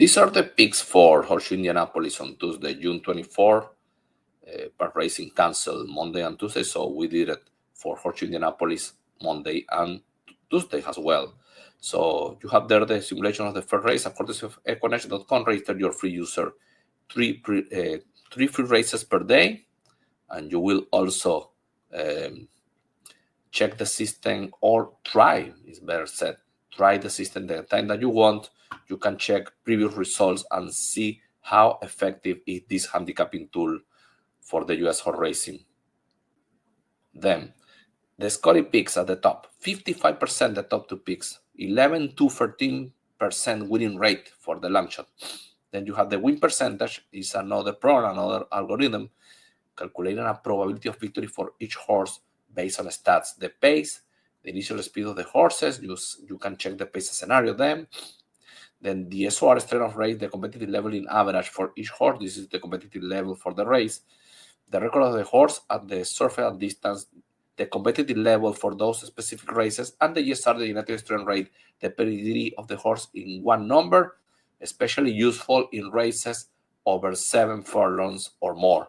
These are the picks for Horseshoe Indianapolis on Tuesday, June 24. But racing canceled Monday and Tuesday, so we did it for Horseshoe Indianapolis Monday and Tuesday as well. So you have there the simulation of the first race. According to econation.com, register your free user three free races per day, and you will also check the system, or try, is better said, try the system the time that you want. You can check previous results and see how effective is this handicapping tool for the US horse racing. Then the Scotty picks at the top, 55% the top two picks, 11 to 13% winning rate for the long shot. Then you have the win percentage, is another program, another algorithm, calculating a probability of victory for each horse based on stats. The pace, the initial speed of the horses, you can check the pace scenario then. Then the SOR strength of race, the competitive level in average for each horse. This is the competitive level for the race. The record of the horse at the surface and distance, the competitive level for those specific races, and the GSR, the United Strength Rate, the pedigree of the horse in one number, especially useful in races over 7 furlongs or more.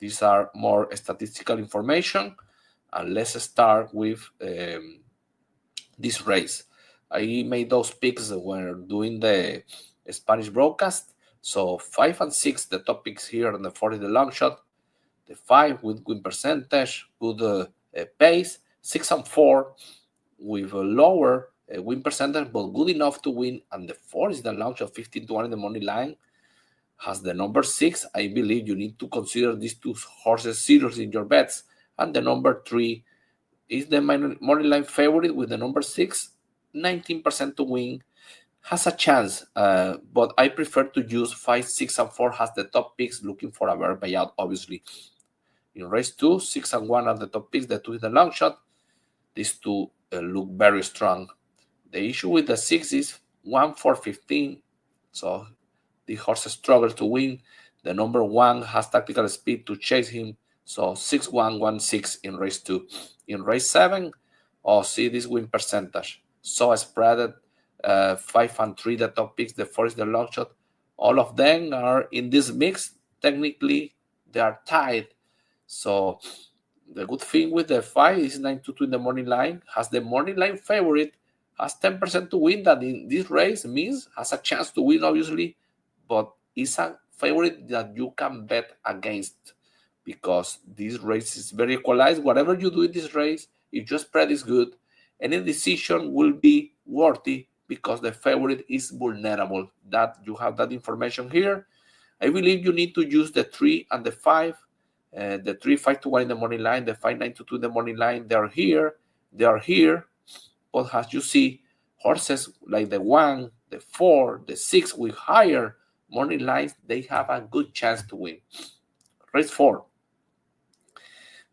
These are more statistical information, and let's start with this race. I made those picks when doing the Spanish broadcast. So 5 and 6, the top picks here, and the 4 is the long shot. The 5 with win percentage, good pace. 6 and 4 with a lower win percentage, but good enough to win. And the 4 is the long shot, 15 to 1 in the money line. Has the number 6. I believe you need to consider these two horses seriously in your bets. And the number 3 is the money line favorite with the number 6, 19% to win. Has a chance, but I prefer to use 5, 6, and 4 has the top picks, looking for a better payout, obviously. In race 2, 6 and 1 are the top picks. The 2 is the long shot. These two look very strong. The issue with the 6 is 1, 4, 15. So the horse struggles to win. The number 1 has tactical speed to chase him. So 6, 1, 1, 6 in race 2. In race 7, see this win percentage. So spread 5 and 3, the top picks. The 4 is the long shot. All of them are in this mix. Technically, they are tied. So the good thing with the 5 is 9-2 in the morning line. Has the morning line favorite. Has 10% to win. That in this race means has a chance to win, obviously. But it's a favorite that you can bet against, because this race is very equalized. Whatever you do in this race, if your spread is good, any decision will be worthy because the favorite is vulnerable. That you have that information here. I believe you need to use the 3 and the 5. The 3, 5 to 1 in the morning line, the 5, 9 to 2 in the morning line. They are here. But as you see, horses like the 1, the 4, the 6 with higher morning lines, they have a good chance to win. Race 4.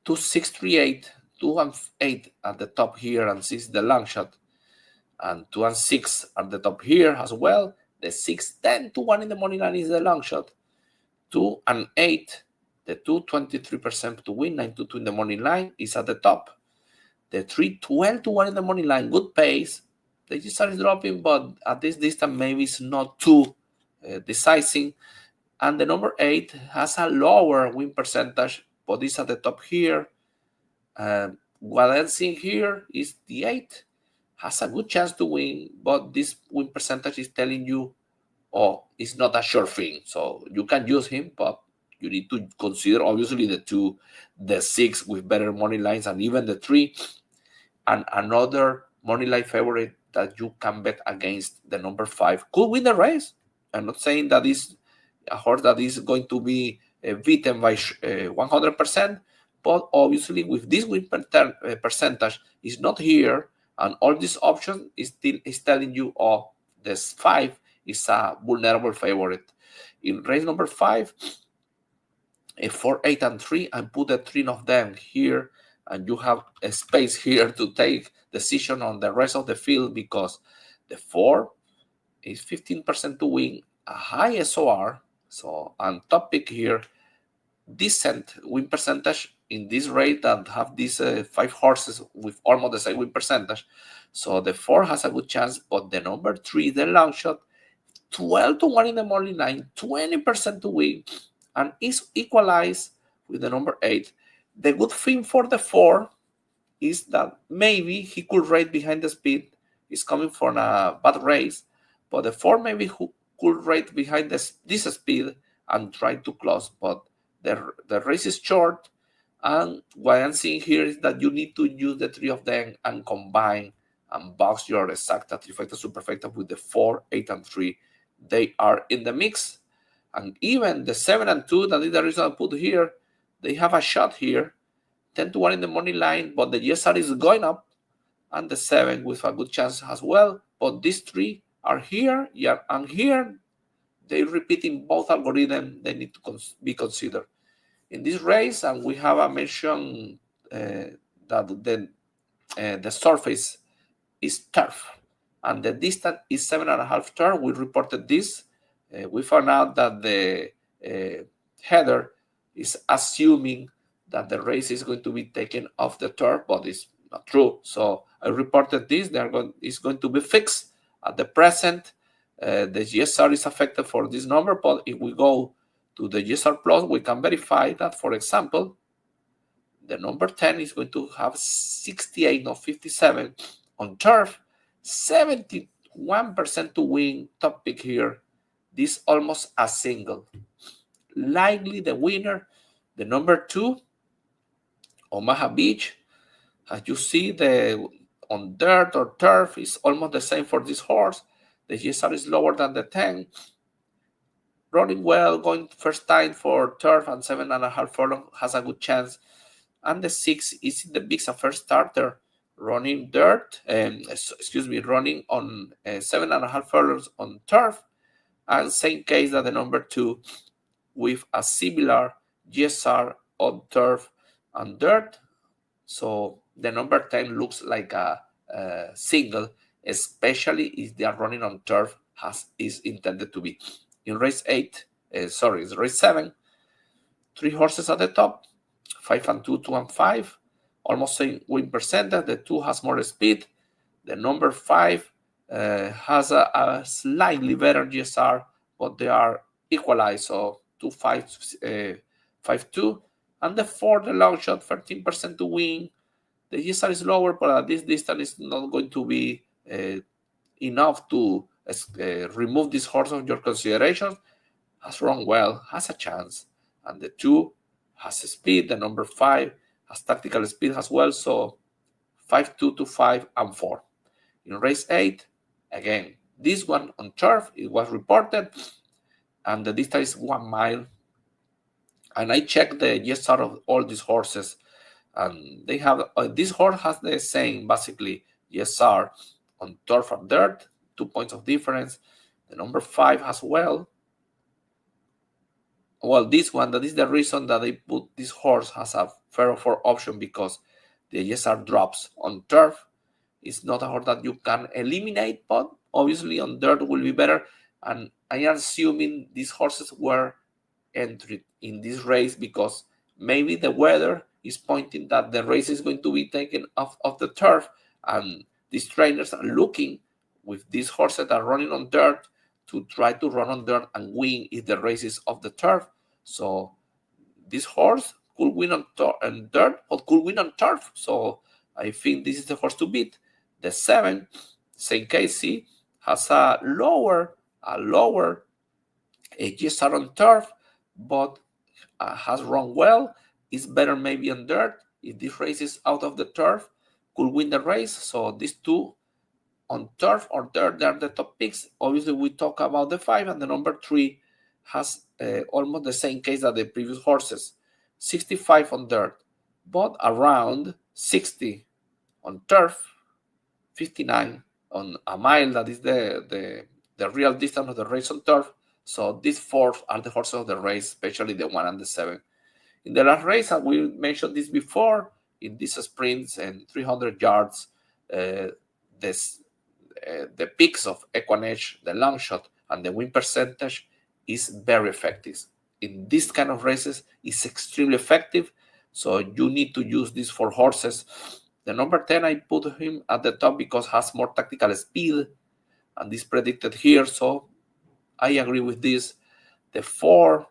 2, 6, 3, 8. 2 and 8 at the top here, and 6 the long shot. And 2 and 6 at the top here as well. The 6, 10 to 1 in the morning line is the long shot. 2 and 8. The 2, 23% to win, 9 to 2 in the morning line is at the top. The 3, 12 to 1 in the morning line, good pace. They just started dropping, but at this distance, maybe it's not too decisive. And the number 8 has a lower win percentage, but it's at the top here. What I'm seeing here is the 8 has a good chance to win, but this win percentage is telling you, it's not a sure thing. So you can use him, but you need to consider, obviously, the 2, the 6 with better money lines, and even the 3, and another money line favorite that you can bet against, the number 5, could win the race. I'm not saying that is a horse that is going to be beaten by 100%, but obviously with this win percentage is not here, and all these options is telling you, this 5 is a vulnerable favorite. In race number 5, 4, 8, and 3, and put the 3 of them here, and you have a space here to take decision on the rest of the field, because the 4 is 15% to win, a high SOR, and top pick here, decent win percentage in this rate that have these 5 horses with almost the same win percentage. So the 4 has a good chance, but the number 3, the long shot, 12 to 1 in the morning line, 20% to win, and is equalized with the number 8. The good thing for the 4 is that maybe he could ride behind the speed. He's coming from a bad race, but the 4 maybe could ride behind this speed and try to close. But the race is short, and what I'm seeing here is that you need to use the 3 of them and combine and box your exacta, trifecta, superfecta with the 4, 8, and 3. They are in the mix, and even the 7 and 2, that is the reason I put here, they have a shot here, 10 to 1 in the money line, but the GSR is going up, and the 7 with a good chance as well. But these 3 are here, yeah, and here. They're repeating both algorithms. They need to be considered in this race. And we have a mention that the surface is turf, and the distance is 7.5 turns. We reported this. We found out that the header is assuming that the race is going to be taken off the turf, but it's not true. So I reported this. It's going to be fixed at the present. The GSR is affected for this number, but if we go to the GSR plus, we can verify that, for example, the number 10 is going to have 68, not 57 on turf, 71% to win, top pick here. This almost a single. Likely the winner, the number 2, Omaha Beach. As you see, on dirt or turf is almost the same for this horse. The GSR is lower than the 10. Running well, going first time for turf and 7.5 furlong has a good chance. And the 6 is in the mix, a first starter, running dirt, running on 7.5 furlongs on turf. And same case that the number 2 with a similar GSR on turf and dirt. So the number 10 looks like a single, especially if they are running on turf as is intended to be. In race 7, 3 horses at the top, 5 and 2, 2 and 5, almost same win percentage. The 2 has more speed. The number 5 has a slightly better GSR, but they are equalized, so 2, 5, 5, 2. And the 4, the long shot, 13% to win. The GSR is lower, but at this distance is not going to be enough to remove this horse of your considerations. Has run well, has a chance. And the 2 has speed. The number 5 has tactical speed as well. So 5, 2 to 5 and 4. In race 8, again, this one on turf, it was reported, and the distance is 1 mile. And I checked the GSR of all these horses, and they have this horse has the same basically GSR on turf and dirt, 2 points of difference. The number 5 as well. Well, this one, that is the reason that they put this horse as a 4 option, because the GSR drops on turf. It's not a horse that you can eliminate, but obviously on dirt will be better. And I am assuming these horses were entered in this race because maybe the weather is pointing that the race is going to be taken off of the turf, and these trainers are looking with these horses that are running on dirt to try to run on dirt and win if the race is off the turf. So this horse could win on dirt or could win on turf. So I think this is the horse to beat. The 7, St. Casey, has a lower GSR on turf, but has run well. It's better maybe on dirt. If this race is out of the turf, could win the race. So these 2 on turf or dirt, they're the top picks. Obviously, we talk about the 5, and the number 3 has almost the same case as the previous horses, 65 on dirt, but around 60 on turf, 59 on a mile. That is the real distance of the race on turf. So these 4 are the horses of the race, especially the 1 and the 7. In the last race, and we mentioned this before, in these sprints and 300 yards, the picks of Equinage, the long shot, and the win percentage is very effective. In this kind of races, it's extremely effective. So you need to use these 4 horses. The number 10, I put him at the top because has more tactical speed, and this predicted here. So I agree with this. The 4,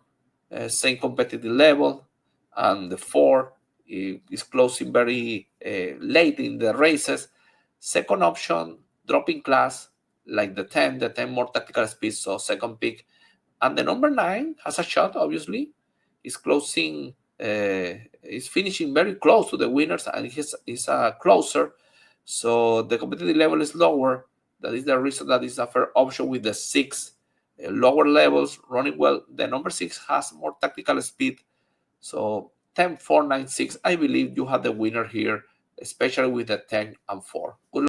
same competitive level, and the 4 is closing very late in the races. Second option, dropping class, like the 10 more tactical speed, so second pick. And the number 9 has a shot, obviously. Is closing, is finishing very close to the winners, and he's a closer. So the competitive level is lower. That is the reason that is a fair option with the 6 lower levels running well. The number 6 has more tactical speed. So 10, 4, 9, 6. I believe you have the winner here, especially with the 10 and 4. Good luck.